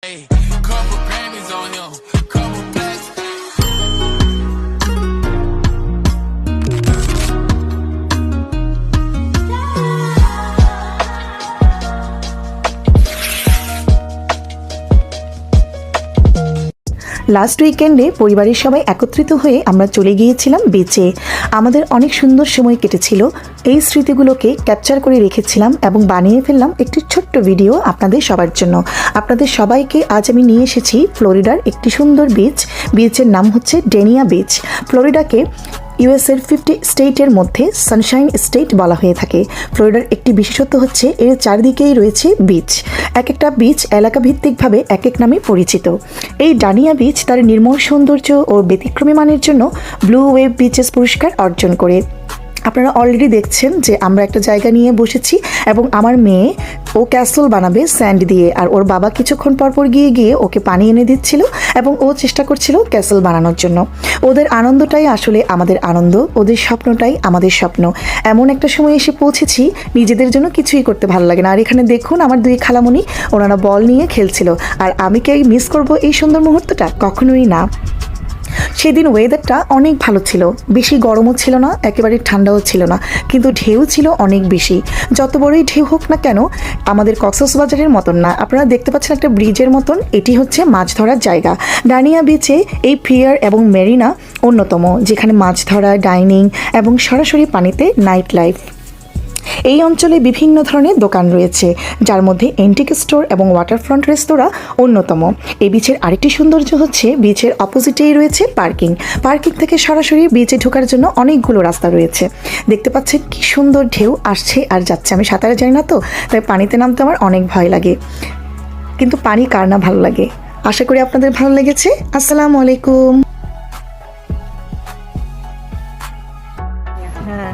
Hey, couple Grammys on him, couple plaques. Last উইকেন্ডে পরিবারের সবাই একত্রিত হয়ে আমরা চলে গিয়েছিলাম বিচে। আমাদের অনেক সুন্দর সময় কেটেছিল। এই স্মৃতিগুলোকে ক্যাপচার করে রেখেছিলাম এবং বানিয়ে ফেললাম একটি ছোট্ট ভিডিও আপনাদের সবার জন্য। আপনাদের সবাইকে আজ আমি নিয়ে এসেছি ফ্লোরিডার একটি সুন্দর বিচ। বিচের নাম হচ্ছে ডেনিয়া বিচ। ফ্লোরিডাকে ইউএসের 50 স্টেটের মধ্যে সানশাইন স্টেট বলা হয়ে থাকে। ফ্লোরিডার একটি বিশেষত্ব হচ্ছে এর চারদিকেই রয়েছে বিচ। এক একটা বিচ এলাকা ভিত্তিকভাবে এক এক নামে পরিচিত। এই ডানিয়া বিচ তার নির্মল সৌন্দর্য ও ব্যতিক্রমী মানের জন্য ব্লু ওয়েভ বিচেস পুরস্কার অর্জন করে। আপনারা অলরেডি দেখছেন যে আমরা একটা জায়গা নিয়ে বসেছি এবং আমার মেয়ে ও ক্যাসল বানাবে স্যান্ড দিয়ে, আর ওর বাবা কিছুক্ষণ পরপর গিয়ে ওকে পানি এনে দিচ্ছিল এবং ও চেষ্টা করছিল ক্যাসল বানানোর জন্য। ওদের আনন্দটাই আসলে আমাদের আনন্দ, ওদের স্বপ্নটাই আমাদের স্বপ্ন। এমন একটা সময় এসে পৌঁছেছি নিজেদের জন্য কিছুই করতে ভালো লাগে না। আর এখানে দেখুন আমার দুই খালামণি, ওনারা বল নিয়ে খেলছিল। আর আমি কি মিস করব এই সুন্দর মুহূর্তটা? কখনোই না। সেদিন ওয়েদারটা অনেক ভালো ছিল, বেশি গরমও ছিল না, একেবারে ঠান্ডাও ছিল না, কিন্তু ঢেউ ছিল অনেক বেশি। যত বড়ই ঢেউ হোক না কেন আমাদের কক্সবাজারের মতন না। আপনারা দেখতে পাচ্ছেন একটা ব্রিজের মতন, এটি হচ্ছে মাছ ধরার জায়গা। ডানিয়া বিচে এই পিয়ার এবং মেরিনা অন্যতম, যেখানে মাছ ধরা, ডাইনিং এবং সরাসরি পানিতে নাইট লাইফ। এই অঞ্চলে বিভিন্ন ধরনের দোকান রয়েছে, যার মধ্যে এন্টিক স্টোর এবং ওয়াটারফ্রন্ট রেস্তোরাঁ অন্যতম। এই বিচের আরেকটি সৌন্দর্য হচ্ছে বিচের অপোজিটেই রয়েছে পার্কিং। পার্কিং থেকে সরাসরি বিচে ঢোকার জন্য অনেকগুলো রাস্তা রয়েছে। দেখতে পাচ্ছেন কি সুন্দর ঢেউ আসছে আর যাচ্ছে। আমি সাঁতারে যাই না, তো তাই পানিতে নামতে আমার অনেক ভয় লাগে, কিন্তু পানি কার না ভালো লাগে। আশা করি আপনাদের ভালো লেগেছে। আসসালামু আলাইকুম। হ্যাঁ